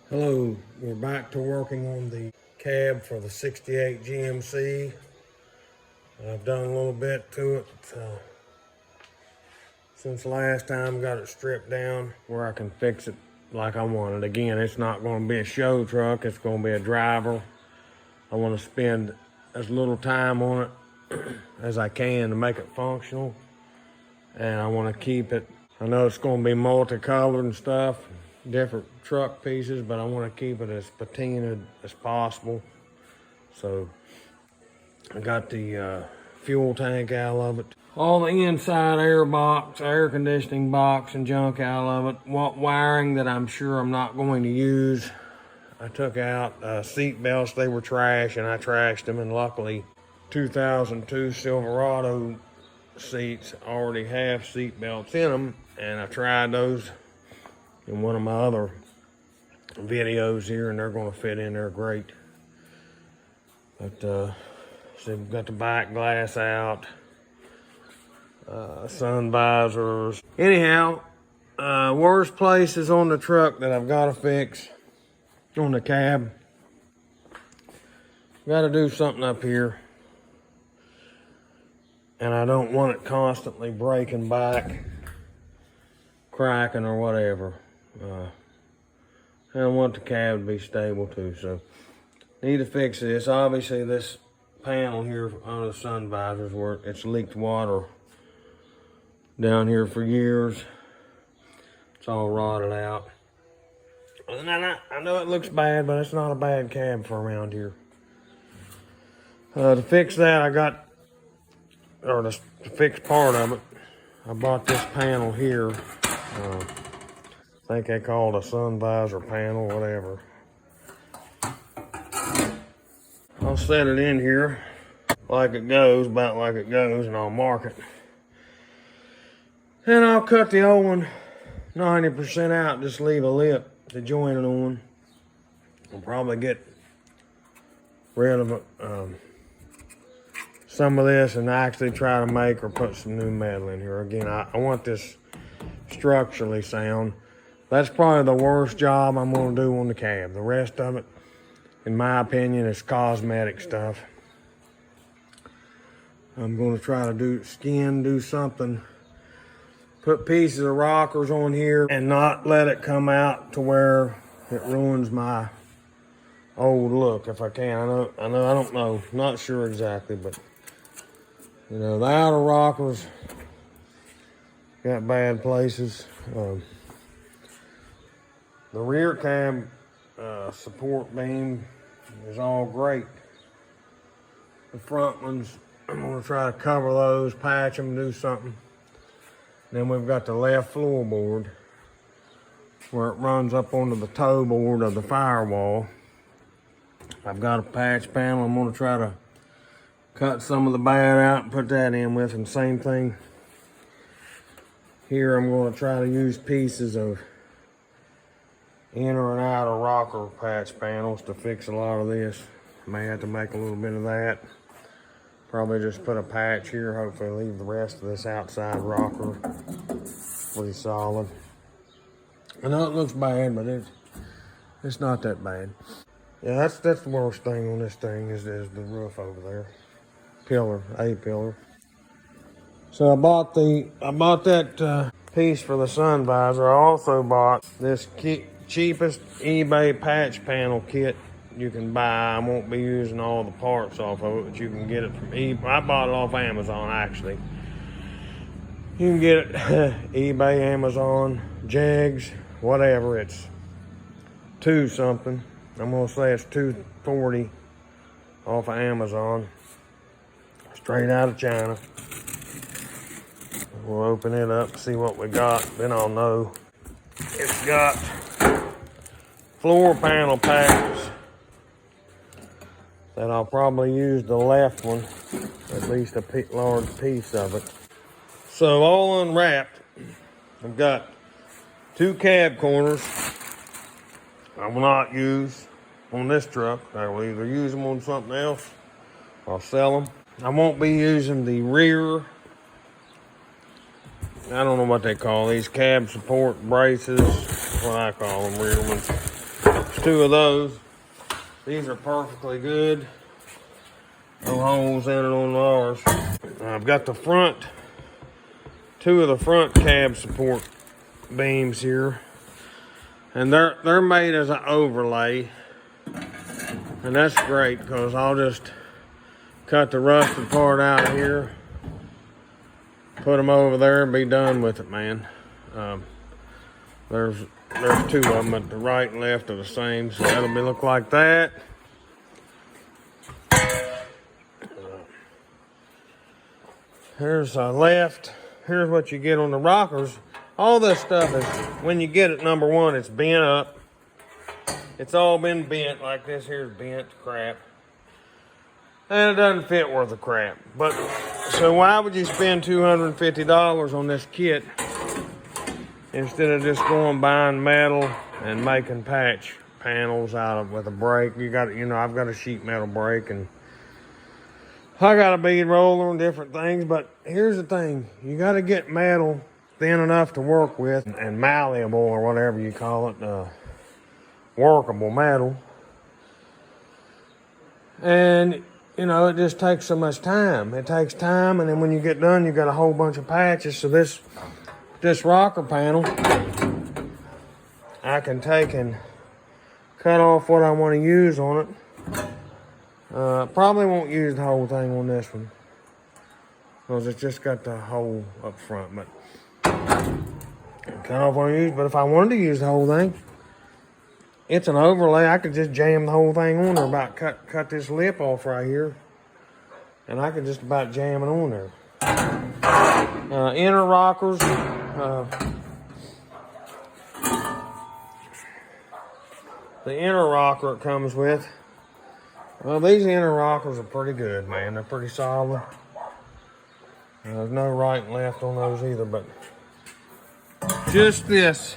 Hello, we're back to working on the cab for the 68 GMC. I've done a little bit to it since last time, got it stripped down where I can fix it like I want it. Again, it's not going to be a show truck, it's going to be a driver. I want to spend as little time on it as I can to make it functional. And I want to keep it, I know it's going to be multicolored and stuff, different truck pieces, but I want to keep it as patinaed as possible. So I got the fuel tank out of it, all the inside air conditioning box and junk out of it. What wiring that I'm sure I'm not going to use, I took out. Seat belts, they were trash and I trashed them, and luckily 2002 Silverado seats already have seat belts in them, and I tried those in one of my other videos here, and they're going to fit in there great. But so we've got the back glass out, sun visors. Anyhow, worst places on the truck that I've got to fix on the cab. Got to do something up here, and I don't want it constantly breaking back, cracking or whatever. I want the cab to be stable too, so need to fix this. Obviously this panel here on the sun visors, where it's leaked water down here for years. It's all rotted out. And I know it looks bad, but it's not a bad cab for around here. To fix that, to fix part of it, I bought this panel here. I think they call it a sun visor panel, whatever. I'll set it in here like it goes, about like it goes, and I'll mark it. And I'll cut the old one 90% out, just leave a lip to join it on. I'll probably get rid of some of this and actually try to make or put some new metal in here. Again, I want this structurally sound. That's probably the worst job I'm going to do on the cab. The rest of it, in my opinion, is cosmetic stuff. I'm going to try to do something, put pieces of rockers on here and not let it come out to where it ruins my old look if I can. I don't know, not sure exactly, but you know, the outer rockers got bad places. The rear cab support beam is all great. The front ones, I'm going to try to cover those, patch them, do something. Then we've got the left floorboard where it runs up onto the toe board of the firewall. I've got a patch panel. I'm going to try to cut some of the bad out and put that in with, and same thing here. I'm going to try to use pieces of inner and outer rocker patch panels to fix a lot of this. May have to make a little bit of that. Probably just put a patch here, hopefully leave the rest of this outside rocker pretty solid. I know it looks bad, but it's not that bad. Yeah, that's the worst thing on this thing is the roof over there. A pillar. So I bought that piece for the sun visor. I also bought this cheapest eBay patch panel kit you can buy. I won't be using all the parts off of it, but you can get it from eBay. I bought it off Amazon, actually. You can get it eBay, Amazon, Jegs, whatever. It's $2 something. I'm gonna say it's $2.40 off of Amazon, straight out of China. We'll open it up, see what we got, then I'll know. It's got floor panel packs that I'll probably use the left one, at least a large piece of it. So all unwrapped, I've got 2 cab corners I will not use on this truck. I will either use them on something else or sell them. I won't be using the rear, I don't know what they call these, cab support braces, what I call them, rear ones. 2 of those. These are perfectly good. No holes in it on ours. I've got the front, 2 of the front cab support beams here. And they're made as an overlay. And that's great because I'll just cut the rusted part out of here, put them over there, and be done with it, man. There's 2 of them, but the right and left are the same, so that'll be look like that. Here's left. Here's what you get on the rockers. All this stuff is, when you get it, number one, it's bent up. It's all been bent, like this here's bent crap. And it doesn't fit worth a crap. But, so why would you spend $250 on this kit instead of just going buying metal and making patch panels out of with a brake? You got, I've got a sheet metal brake and I got a bead roller and different things, but here's the thing. You got to get metal thin enough to work with and malleable or whatever you call it, workable metal. And, it just takes so much time. It takes time, and then when you get done, you got a whole bunch of patches. So this rocker panel, I can take and cut off what I want to use on it. Probably won't use the whole thing on this one because it's just got the hole up front, but cut off what I use. But if I wanted to use the whole thing, it's an overlay. I could just jam the whole thing on there, about cut this lip off right here, and I could just about jam it on there. Inner rockers, the inner rocker it comes with. Well, these inner rockers are pretty good, man. They're pretty solid. There's no right and left on those either, but just this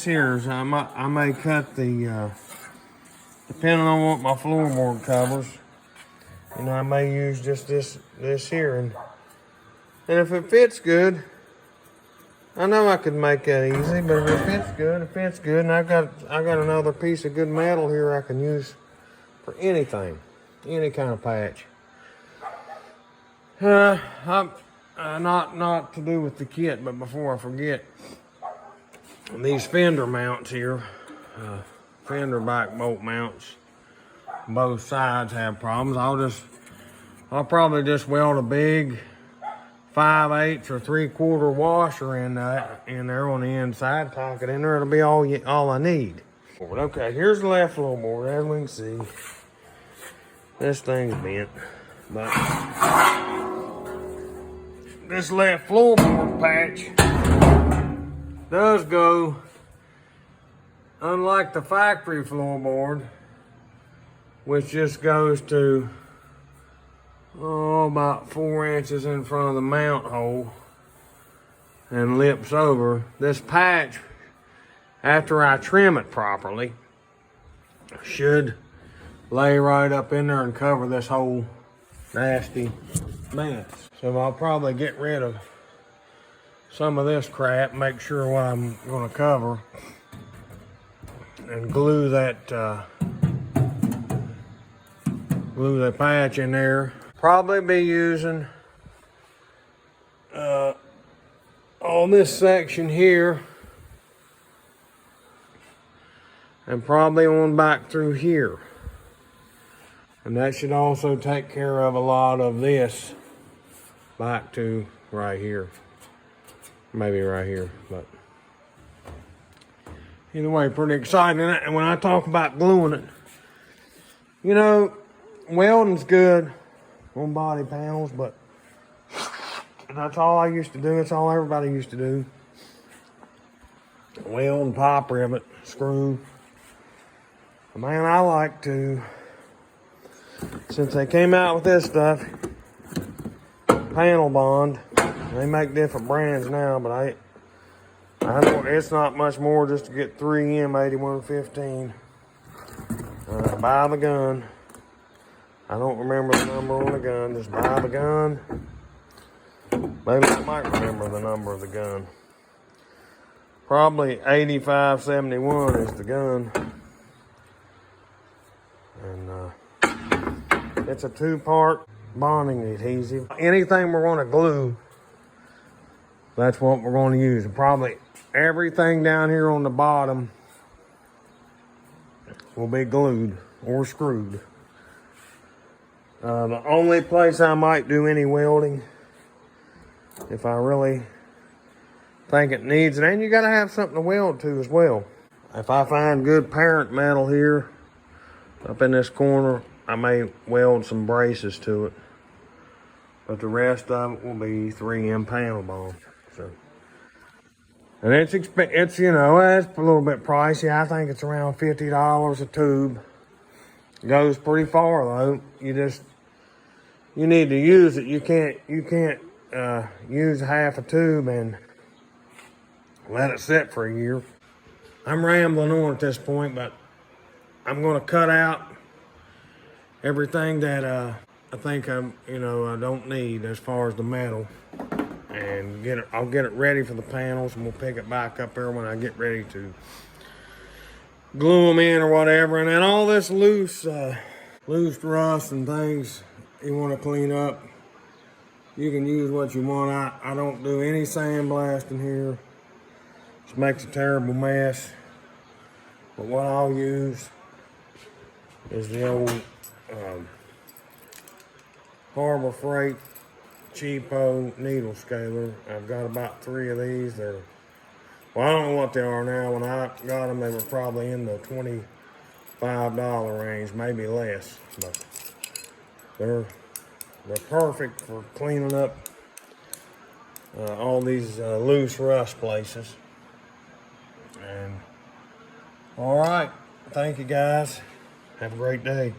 here is, I may cut the, depending on what my floorboard covers, I may use just this here, and if it fits good, I know I could make that easy, but if it fits good, and I got another piece of good metal here I can use for anything, any kind of patch. Not to do with the kit, but before I forget, these fender mounts here, fender back bolt mounts, both sides have problems. I'll probably just weld a big 5/8 or 3/4 washer in there on the inside, tack it in there. It'll be all I need. Okay, here's the left floorboard. As we can see, this thing's bent, but this left floorboard patch does go, unlike the factory floorboard, which just goes to about 4 inches in front of the mount hole and lips over. This patch, after I trim it properly, should lay right up in there and cover this whole nasty mess. So I'll probably get rid of some of this crap, make sure what I'm going to cover, and glue that patch in there. Probably be using on this section here, and probably on back through here. And that should also take care of a lot of this back to right here. Maybe right here, but either way, pretty exciting. And when I talk about gluing it, welding's good on body panels, but that's all I used to do. It's all everybody used to do. Weld and pop rivet, screw. Man, I like to, since they came out with this stuff, panel bond. They make different brands now, but I know it's not much more just to get 3M8115 by the gun. I don't remember the number on the gun. Just buy the gun. Maybe I might remember the number of the gun. Probably 85, 71 is the gun. And it's a 2-part bonding adhesive. Anything we're gonna glue, that's what we're gonna use. And probably everything down here on the bottom will be glued or screwed. The only place I might do any welding, if I really think it needs it, and you gotta have something to weld to as well. If I find good parent metal here, up in this corner, I may weld some braces to it. But the rest of it will be 3M panel bond. So, and it's you know, it's a little bit pricey. I think it's around $50 a tube. Goes pretty far though. You need to use it. You can't use half a tube and let it sit for a year. I'm rambling on at this point, but I'm gonna cut out everything that I think I don't need as far as the metal, and I'll get it ready for the panels, and we'll pick it back up there when I get ready to glue them in or whatever. And then all this loose rust and things you want to clean up, you can use what you want. I don't do any sandblasting here. Just makes a terrible mess. But what I'll use is the old Harbor Freight cheapo needle scaler. I've got about 3 of these. Well, I don't know what they are now. When I got them, they were probably in the $25 range, maybe less. But they're perfect for cleaning up all these loose rust places. And all right, thank you guys. Have a great day.